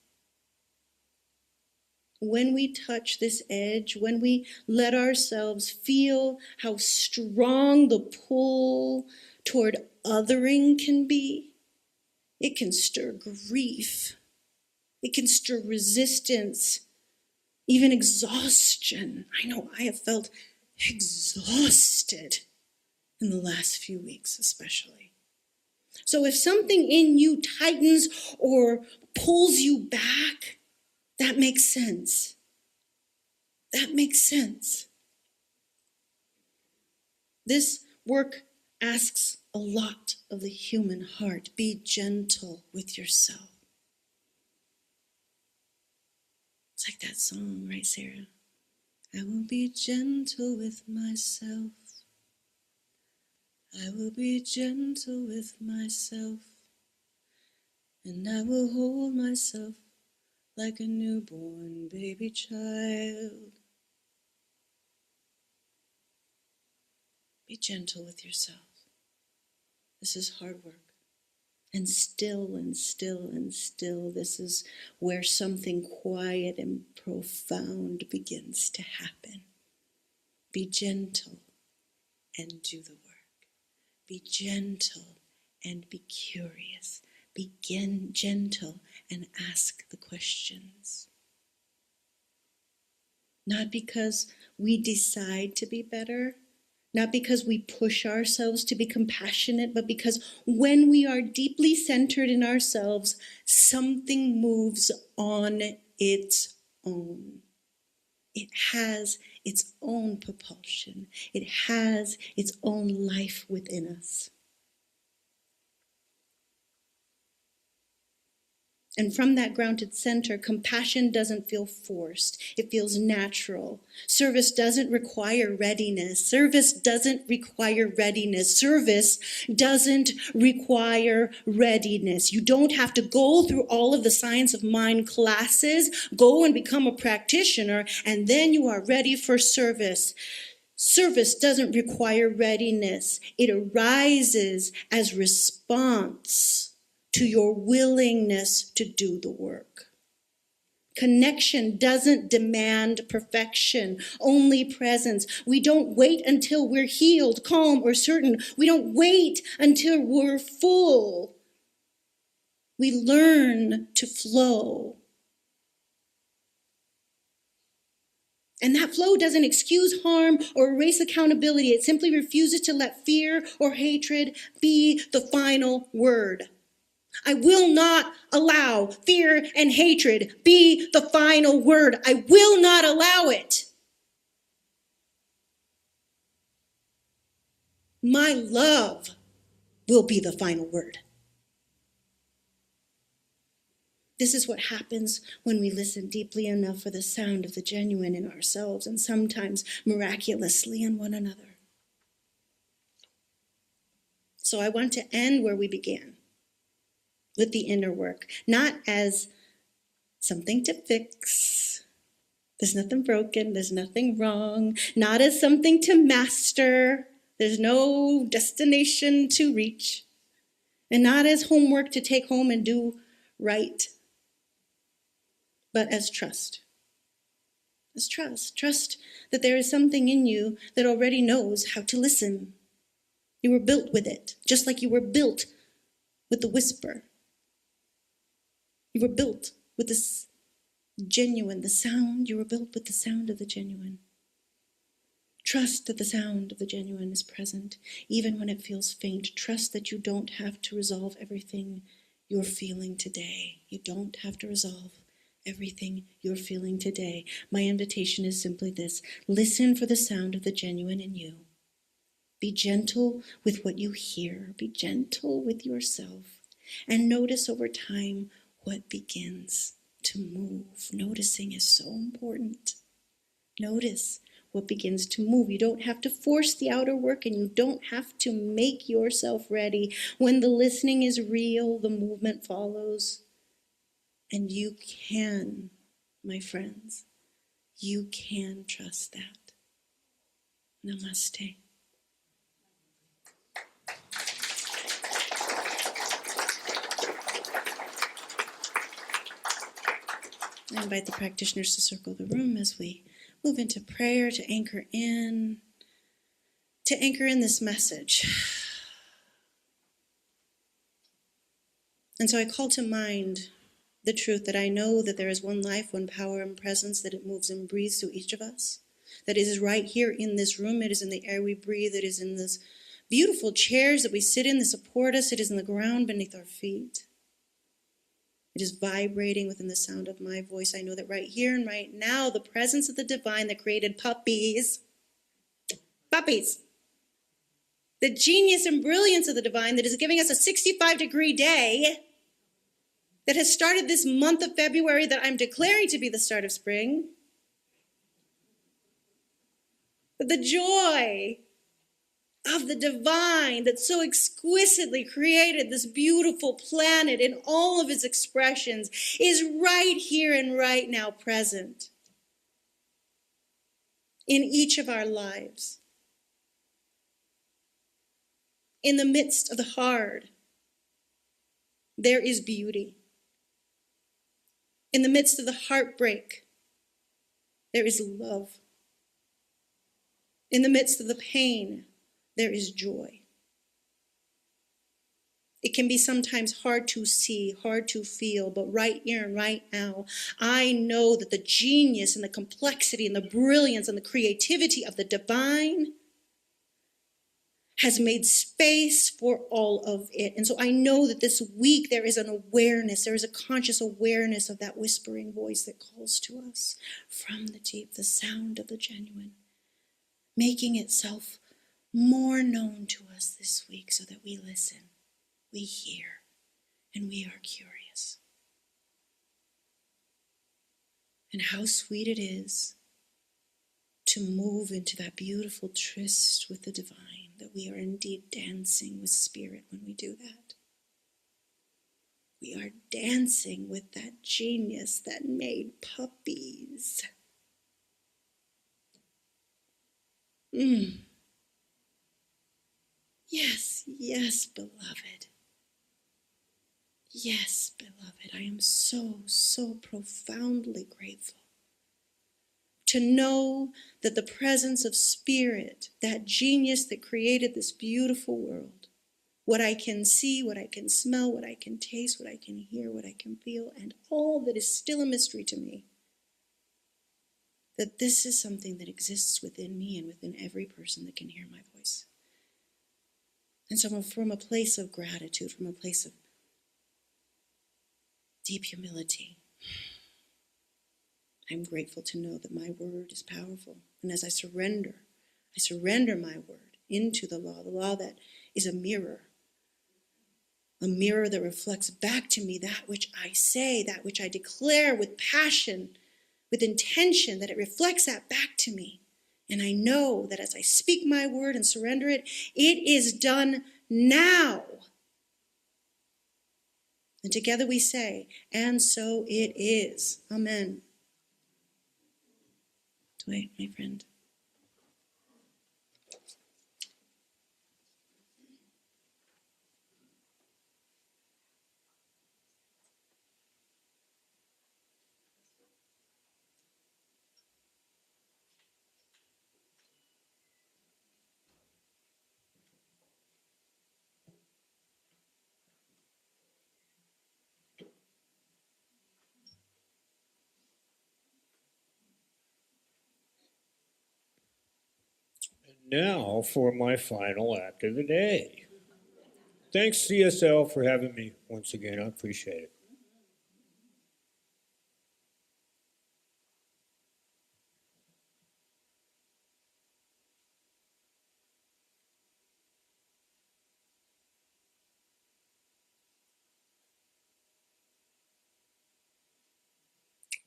When we touch this edge, when we let ourselves feel how strong the pull toward othering can be, it can stir grief. It can stir resistance, even exhaustion. I know I have felt exhausted in the last few weeks, especially. So if something in you tightens or pulls you back, that makes sense. That makes sense. This work asks a lot of the human heart. Be gentle with yourself. It's like that song, right, Sarah? I will be gentle with myself. I will be gentle with myself. And I will hold myself like a newborn baby child. Be gentle with yourself. This is hard work. And still and still and still, this is where something quiet and profound begins to happen. Be gentle and do the work. Be gentle and be curious. Be gentle and ask the questions. Not because we decide to be better, not because we push ourselves to be compassionate, but because when we are deeply centered in ourselves, something moves on its own. It has its own propulsion. It has its own life within us. And from that grounded center, compassion doesn't feel forced. It feels natural. Service doesn't require readiness. Service doesn't require readiness. Service doesn't require readiness. You don't have to go through all of the science of mind classes, go and become a practitioner, and then you are ready for service. Service doesn't require readiness. It arises as response to your willingness to do the work. Connection doesn't demand perfection, only presence. We don't wait until we're healed, calm, or certain. We don't wait until we're full. We learn to flow. And that flow doesn't excuse harm or erase accountability. It simply refuses to let fear or hatred be the final word. I will not allow fear and hatred be the final word. I will not allow it. My love will be the final word. This is what happens when we listen deeply enough for the sound of the genuine in ourselves and sometimes miraculously in one another. So I want to end where we began, with the inner work, not as something to fix. There's nothing broken, there's nothing wrong, not as something to master. There's no destination to reach, and not as homework to take home and do right, but as trust. As trust. Trust that there is something in you that already knows how to listen. You were built with it, just like you were built with the whisper. You were built with this genuine, the sound. You were built with the sound of the genuine. Trust that the sound of the genuine is present, even when it feels faint. Trust that you don't have to resolve everything you're feeling today. You don't have to resolve everything you're feeling today. My invitation is simply this: listen for the sound of the genuine in you. Be gentle with what you hear. Be gentle with yourself. And notice over time what begins to move. Noticing is so important. Notice what begins to move. You don't have to force the outer work, and you don't have to make yourself ready. When the listening is real, the movement follows. And you can, my friends, you can trust that. Namaste. I invite the practitioners to circle the room as we move into prayer to anchor in this message. And so I call to mind the truth that I know that there is one life, one power and presence, that it moves and breathes through each of us, that it is right here in this room, it is in the air we breathe, it is in this beautiful chairs that we sit in that support us, it is in the ground beneath our feet. It is vibrating within the sound of my voice. I know that right here and right now, the presence of the divine that created puppies, the genius and brilliance of the divine that is giving us a 65-degree day, that has started this month of February that I'm declaring to be the start of spring. But the joy of the divine that so exquisitely created this beautiful planet in all of its expressions is right here and right now present in each of our lives. In the midst of the hard, there is beauty. In the midst of the heartbreak, there is love. In the midst of the pain, there is joy. It can be sometimes hard to see, hard to feel, but right here and right now, I know that the genius and the complexity and the brilliance and the creativity of the divine has made space for all of it. And so I know that this week there is an awareness, there is a conscious awareness of that whispering voice that calls to us from the deep, the sound of the genuine, making itself more known to us this week so that we listen, we hear, and we are curious. And how sweet it is to move into that beautiful tryst with the divine, that we are indeed dancing with spirit when we do that. We are dancing with that genius that made puppies. Yes, yes, beloved. Yes, beloved, I am so, so profoundly grateful to know that the presence of spirit, that genius that created this beautiful world, what I can see, what I can smell, what I can taste, what I can hear, what I can feel, and all that is still a mystery to me, that this is something that exists within me and within every person that can hear my voice. And so from a place of gratitude, from a place of deep humility, I'm grateful to know that my word is powerful. And as I surrender my word into the law that is a mirror a mirror that reflects back to me that which I say, that which I declare with passion, with intention, that it reflects that back to me. And I know that as I speak my word and surrender it, it is done now. And together we say, and so it is. Amen. Dwight, my friend. Now for my final act of the day. Thanks, CSL, for having me once again. I appreciate it.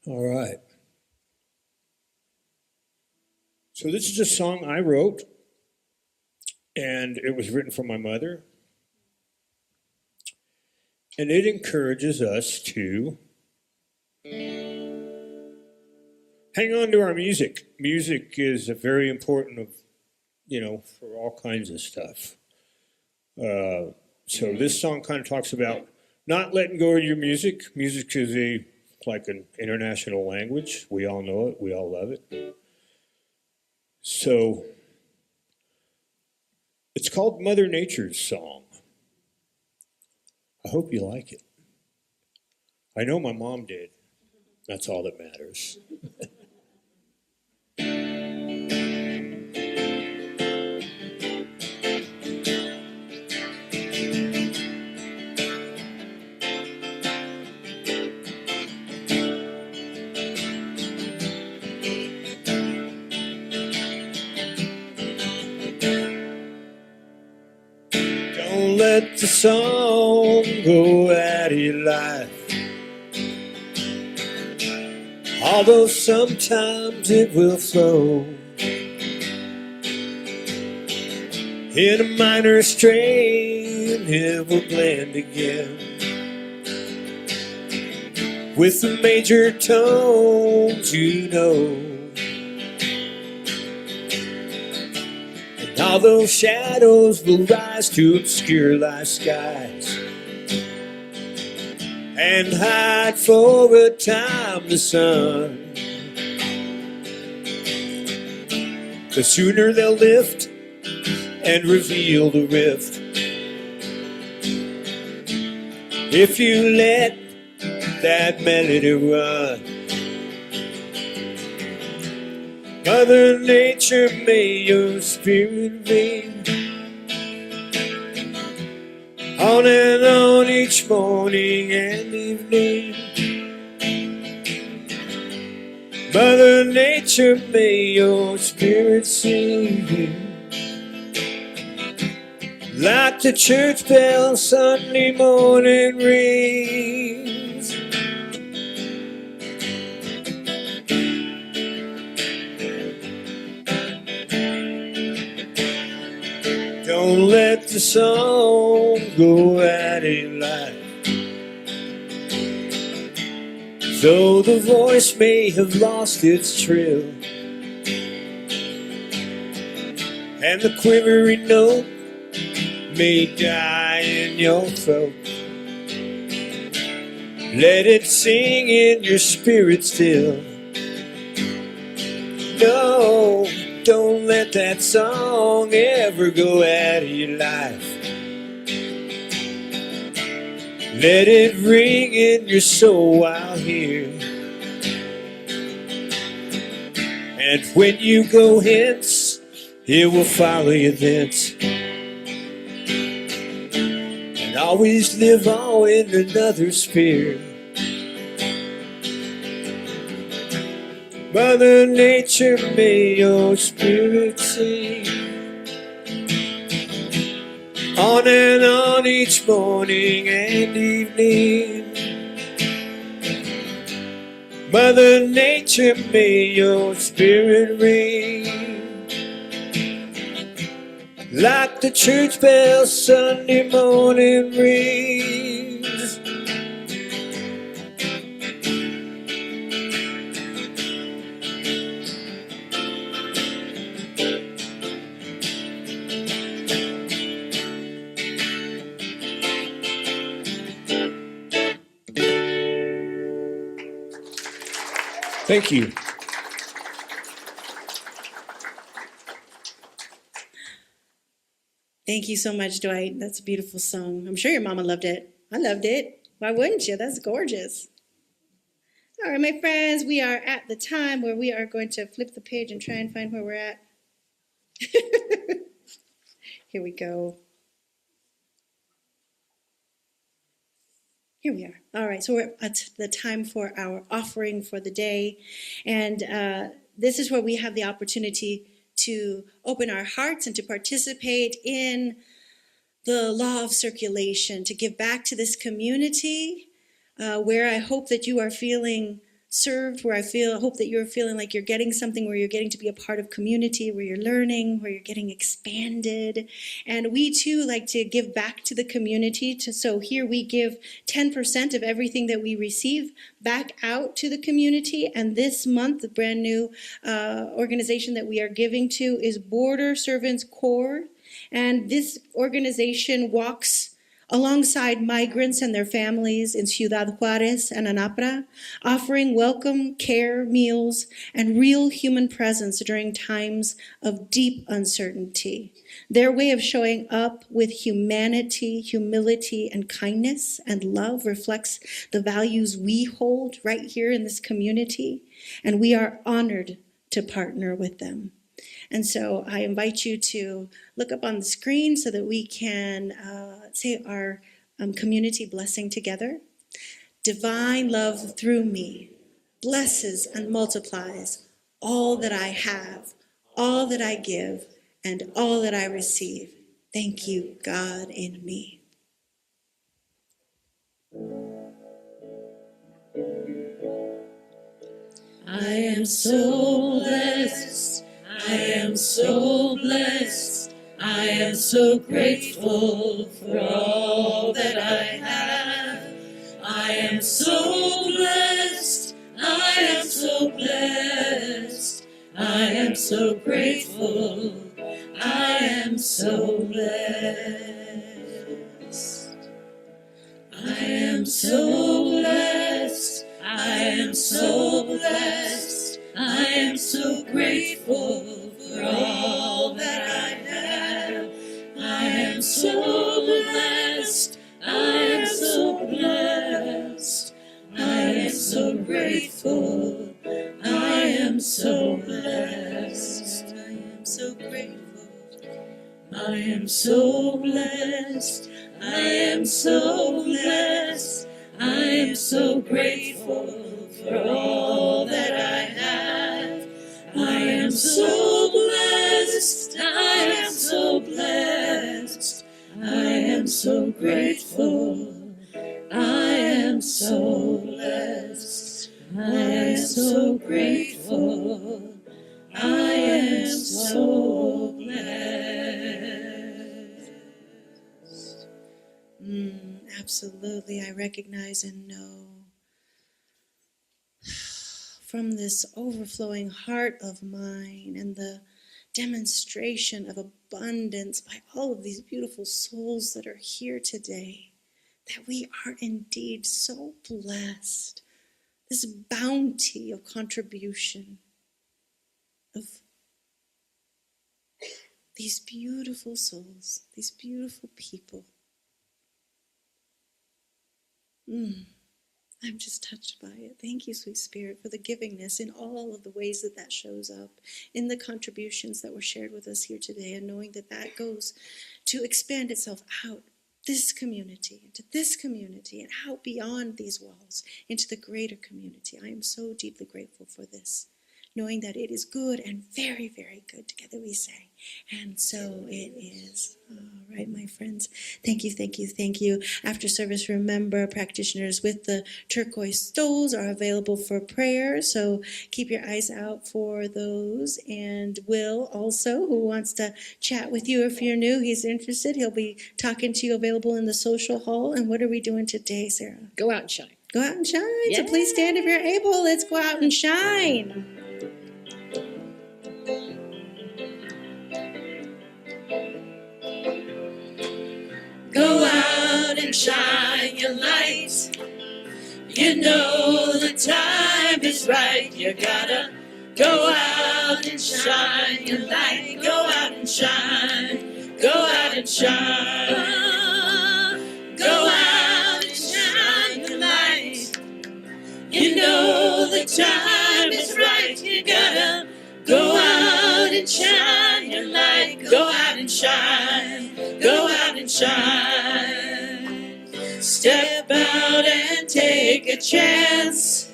All right. So this is a song I wrote, and it was written for my mother. And it encourages us to hang on to our music. Music is a very important, for all kinds of stuff. So this song kind of talks about not letting go of your music. Music is like an international language. We all know it. We all love it. So it's called Mother Nature's Song. I hope you like it. I know my mom did. That's all that matters. Don't let the song go out of your life. Although sometimes it will flow in a minor strain, it will blend again with the major tones, And although shadows will rise to obscure life skies and hide for a time the sun, the sooner they'll lift and reveal the rift. If you let that melody run, Mother Nature, may your spirit ring on and on each morning and evening. Mother Nature, may your spirit sing like the church bell Sunday morning rings. Don't let the song go out of your life. Though the voice may have lost its trill, and the quivering note may die in your throat, let it sing in your spirit still. No, don't let that song ever go out of your life. Let it ring in your soul while here. And when you go hence, it will follow you thence. And always live on in another sphere. Mother Nature, may your spirit sing on and on each morning and evening. Mother Nature, may your spirit ring like the church bell Sunday morning rings. Thank you. Thank you so much, Dwight. That's a beautiful song. I'm sure your mama loved it. I loved it. Why wouldn't you? That's gorgeous. All right, my friends, we are at the time where we are going to flip the page and try and find where we're at. Here we go. Here we are. All right, so we're at the time for our offering for the day. And this is where we have the opportunity to open our hearts and to participate in the law of circulation, to give back to this community where I hope that you are feeling served, where I hope that you're feeling like you're getting something, where you're getting to be a part of community, where you're learning, where you're getting expanded. And we too like to give back to the community. So here we give 10% of everything that we receive back out to the community. And this month, the brand new organization that we are giving to is Border Servants Corps. And this organization walks alongside migrants and their families in Ciudad Juarez and Anapra, offering welcome, care, meals, and real human presence during times of deep uncertainty. Their way of showing up with humanity, humility, and kindness and love reflects the values we hold right here in this community, and we are honored to partner with them. And so I invite you to look up on the screen so that we can say our community blessing together. Divine love through me blesses and multiplies all that I have, all that I give, and all that I receive. Thank you, God, in me. I am so blessed. I am so blessed. I am so grateful for all that I have. I am so blessed. I am so blessed. I am so grateful. I am so blessed. I am so blessed. I am so blessed. I am so grateful for all that I have. I am so blessed. I am so blessed. I am so grateful. I am so blessed. I am so grateful. I am so blessed. I am so blessed. I am so grateful for all that I have. I am so blessed. I am so blessed. I am so grateful. I am so blessed. I am so grateful. I am so blessed. Absolutely, I recognize and know from this overflowing heart of mine and the demonstration of abundance by all of these beautiful souls that are here today, that we are indeed so blessed. This bounty of contribution of these beautiful souls, these beautiful people. I'm just touched by it. Thank you, sweet Spirit, for the givingness in all of the ways that that shows up, in the contributions that were shared with us here today, and knowing that that goes to expand itself out this community, into this community, and out beyond these walls, into the greater community. I am so deeply grateful for this, knowing that it is good and very, very good. Together we say, And so it is. All right, my friends. Thank you, thank you, thank you. After service, remember, practitioners with the turquoise stoles are available for prayer. So keep your eyes out for those. And Will also, who wants to chat with you if you're new, he's interested. He'll be talking to you, available in the social hall. And what are we doing today, Sarah? Go out and shine. Go out and shine. So please stand if you're able. Let's go out and shine. Go out and shine your light. You know the time is right. You gotta go out and shine your light. Go out and shine. Go out and shine. Go out and shine your light. You know the time is right. You gotta go out and shine your light. Go out and shine. Go out and shine. Step out and take a chance.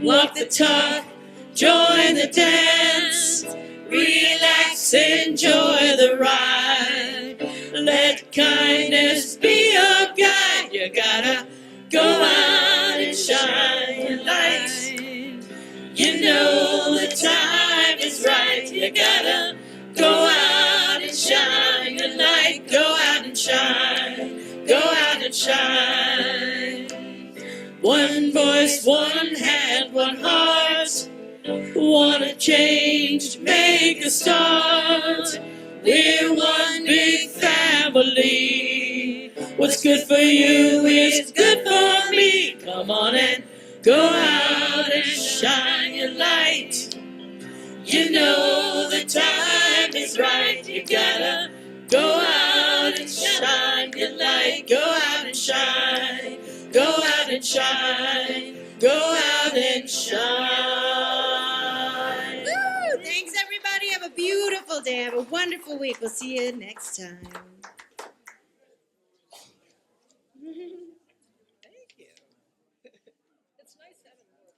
Walk the talk, join the dance. Relax, enjoy the ride. Let kindness be your guide. You gotta go out and shine your light. You know the time is right. You gotta go out and shine your light. Go out and shine. Go out and shine. One voice, one hand, one heart. Wanna change, make a start. We're one big family. What's good for you is good for me. Come on and go out and shine your light. You know the time is right. You gotta go out and shine your light. Go out and shine. Go out and shine. Go out and shine. Woo! Thanks, everybody. Have a beautiful day. Have a wonderful week. We'll see you next time. It's nice having more.